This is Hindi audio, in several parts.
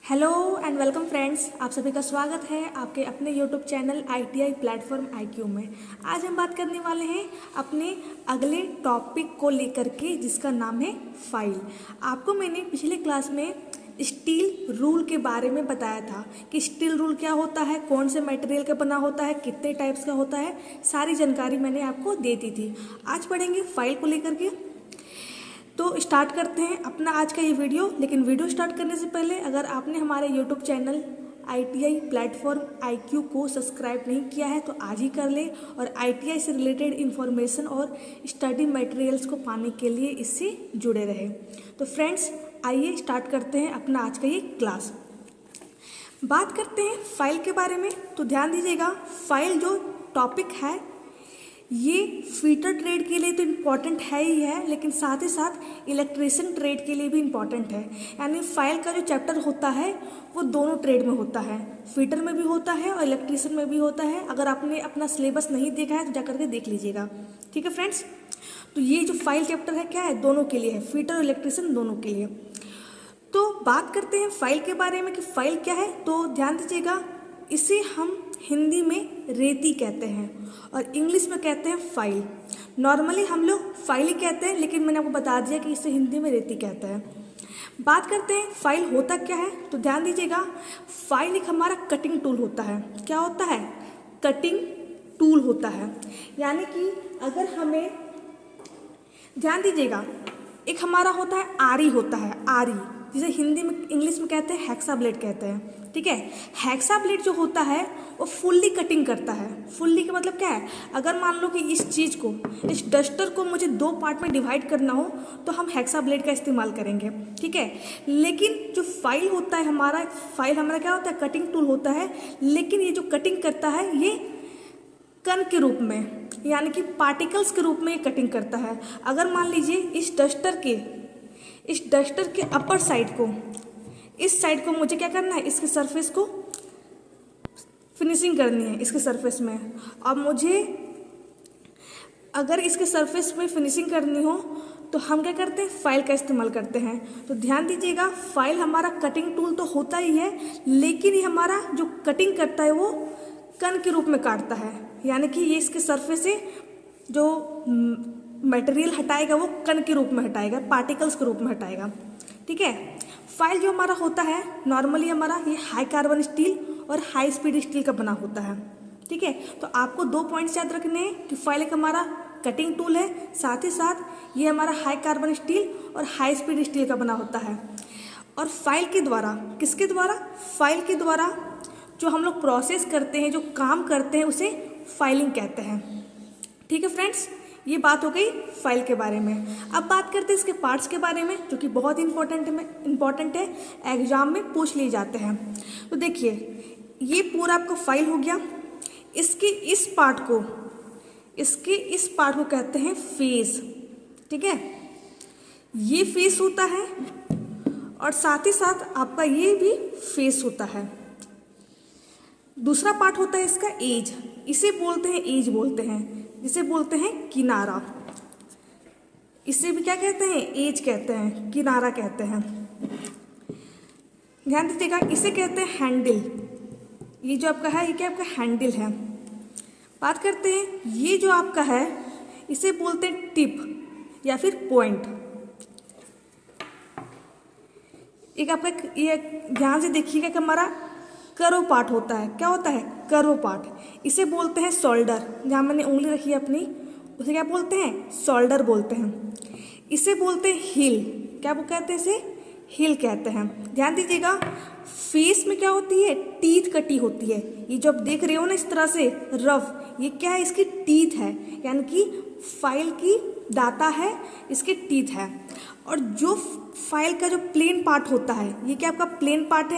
हेलो एंड वेलकम फ्रेंड्स, आप सभी का स्वागत है आपके अपने YouTube channel ITI platform IQ में। आज हम बात करने वाले हैं अपने अगले टॉपिक को लेकर के, जिसका नाम है फाइल। आपको मैंने पिछले क्लास में स्टील रूल के बारे में बताया था कि स्टील रूल क्या होता है, कौन से मटेरियल का बना होता है, कितने टाइप्स का होता है, सारी जानकारी मैंने आपको दे दी थी। आज पढ़ेंगे फाइल को लेकर के। तो स्टार्ट करते हैं अपना आज का ये वीडियो। लेकिन वीडियो स्टार्ट करने से पहले अगर आपने हमारे YouTube channel ITI platform IQ को सब्सक्राइब नहीं किया है तो आज ही कर ले, और ITI से रिलेटेड इन्फॉर्मेशन और स्टडी मटेरियल्स को पाने के लिए इससे जुड़े रहे। तो फ्रेंड्स, आइए स्टार्ट करते हैं अपना आज का ये क्लास। बात करते हैं फाइल के बारे में। तो ध्यान दीजिएगा, फाइल जो टॉपिक है ये फीटर ट्रेड के लिए तो इम्पॉर्टेंट है ही है, लेकिन साथ ही साथ इलेक्ट्रिशियन ट्रेड के लिए भी इम्पॉर्टेंट है। यानी फाइल का जो चैप्टर होता है वो दोनों ट्रेड में होता है, फीटर में भी होता है और इलेक्ट्रिशियन में भी होता है। अगर आपने अपना सिलेबस नहीं देखा है तो जाकर के देख लीजिएगा, ठीक है फ्रेंड्स। तो ये जो फाइल चैप्टर है क्या है, दोनों के लिए है, फीटर और इलेक्ट्रिशियन दोनों के लिए। तो बात करते हैं फाइल के बारे में कि फाइल क्या है। तो ध्यान दीजिएगा, इसे हम हिंदी में रेती कहते हैं और इंग्लिश में कहते हैं फाइल। नॉर्मली हम लोग फाइल ही कहते हैं, लेकिन मैंने आपको बता दिया कि इसे हिंदी में रेती कहते हैं। बात करते हैं फाइल होता क्या है। तो ध्यान दीजिएगा, फाइल एक हमारा कटिंग टूल होता है। क्या होता है? कटिंग टूल होता है। यानी कि अगर हमें, ध्यान दीजिएगा, एक हमारा होता है आरी होता है, आरी, जिसे हिंदी में इंग्लिश में कहते हैं हेक्सा ब्लेड कहते हैं, ठीक है। हेक्सा ब्लेड जो होता है वो फुल्ली कटिंग करता है। फुल्ली का मतलब क्या है? अगर मान लो कि इस चीज़ को, इस डस्टर को मुझे दो पार्ट में डिवाइड करना हो तो हम हेक्सा ब्लेड का इस्तेमाल करेंगे, ठीक है। लेकिन जो फाइल होता है हमारा, फाइल हमारा क्या होता है? कटिंग टूल होता है। लेकिन ये जो कटिंग करता है ये कण के रूप में, यानी कि पार्टिकल्स के रूप में ये कटिंग करता है। अगर मान लीजिए इस डस्टर के अपर साइड को, इस साइड को मुझे क्या करना है, इसके सरफेस को फिनिशिंग करनी है इसके सरफेस में। अब मुझे अगर इसके सरफेस में फिनिशिंग करनी हो तो हम क्या करते हैं? फाइल का इस्तेमाल करते हैं। तो ध्यान दीजिएगा, फाइल हमारा कटिंग टूल तो होता ही है, लेकिन ये हमारा जो कटिंग करता है वो कण के रूप में काटता है। यानी कि ये इसके सरफेस से जो मटेरियल हटाएगा वो कण के रूप में हटाएगा, पार्टिकल्स के रूप में हटाएगा, ठीक है। फाइल जो हमारा होता है नॉर्मली हमारा ये हाई कार्बन स्टील और हाई स्पीड स्टील का बना होता है, ठीक है। तो आपको दो पॉइंट्स याद रखने हैं कि फाइल एक हमारा कटिंग टूल है, साथ ही साथ ये हमारा हाई कार्बन स्टील और हाई स्पीड स्टील का बना होता है। और फाइल के द्वारा, किसके द्वारा? फाइल के द्वारा जो हम लोग प्रोसेस करते हैं, जो काम करते हैं, उसे फाइलिंग कहते हैं, ठीक है फ्रेंड्स। ये बात हो गई फाइल के बारे में। अब बात करते हैं इसके पार्ट्स के बारे में, जो कि बहुत इंपॉर्टेंट है, एग्जाम में पूछ लिए जाते हैं। तो देखिए, ये पूरा आपका फाइल हो गया। इसके इस पार्ट को कहते हैं फेस, ठीक है। ये फेस होता है और साथ ही साथ आपका ये भी फेस होता है। दूसरा पार्ट होता है इसका एज, इसे बोलते हैं एज बोलते हैं, जिसे बोलते हैं किनारा। इसे भी क्या कहते हैं? एज कहते हैं, किनारा कहते हैं। ध्यान दीजिएगा, इसे कहते हैं हैंडल। ये जो आपका है ये क्या आपका हैंडल है। बात करते हैं ये जो आपका है इसे बोलते हैं टिप या फिर पॉइंट। एक आपका ये ध्यान से देखिएगा कि हमारा कर्व पार्ट होता है। क्या होता है? Curve part. इसे बोलते हैं शोल्डर। जहाँ मैंने उंगली रखी है अपनी, उसे क्या बोलते हैं? शोल्डर बोलते हैं। इसे बोलते हैं हिल। क्या वो कहते हैं? इसे हिल कहते हैं। ध्यान दीजिएगा, फेस में क्या होती है? टीथ कटी होती है। ये जो आप देख रहे हो ना इस तरह से रफ, ये क्या है? इसकी टीथ है, यानी कि फाइल की दाता है, इसके टीथ है। और जो फाइल का जो प्लेन पार्ट होता है, ये क्या आपका प्लेन पार्ट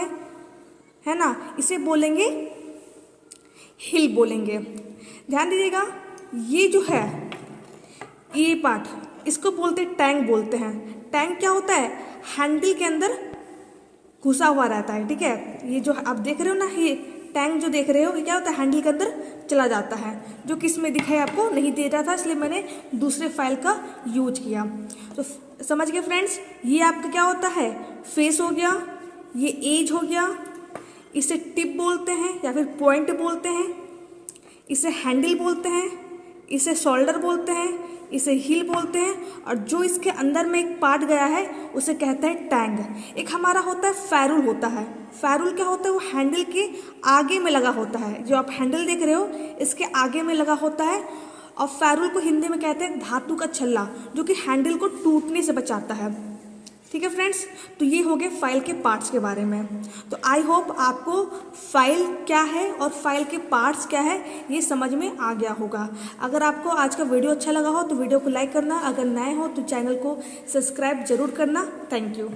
है ना, इसे बोलेंगे हिल बोलेंगे। ध्यान दीजिएगा, ये जो है ये पार्ट, इसको बोलते हैं टैंक बोलते हैं। टैंक क्या होता है? हैंडल के अंदर घुसा हुआ रहता है, ठीक है। ये जो आप देख रहे हो ना, ये टैंक जो देख रहे हो, ये क्या होता है? हैंडल के अंदर चला जाता है, जो कि इसमें दिखाई आपको नहीं दे रहा था, इसलिए मैंने दूसरे फाइल का यूज किया। तो समझ गए फ्रेंड्स, ये आपका क्या होता है? फेस हो गया, ये एज हो गया, इसे टिप बोलते हैं या फिर पॉइंट बोलते हैं, इसे हैंडल बोलते हैं, इसे शोल्डर बोलते हैं, इसे हील बोलते हैं, और जो इसके अंदर में एक पार्ट गया है उसे कहते हैं टैंग। एक हमारा होता है फेरुल होता है। फेरुल क्या होता है? वो हैंडल के आगे में लगा होता है। जो आप हैंडल देख रहे हो इसके आगे में लगा होता है। और फेरुल को हिंदी में कहते हैं धातु का छल्ला, जो कि हैंडल को टूटने से बचाता है। ठीक है फ्रेंड्स, तो ये हो गए फाइल के पार्ट्स के बारे में। तो आई होप आपको फाइल क्या है और फाइल के पार्ट्स क्या है ये समझ में आ गया होगा। अगर आपको आज का वीडियो अच्छा लगा हो तो वीडियो को लाइक करना, अगर नए हो तो चैनल को सब्सक्राइब जरूर करना। Thank you.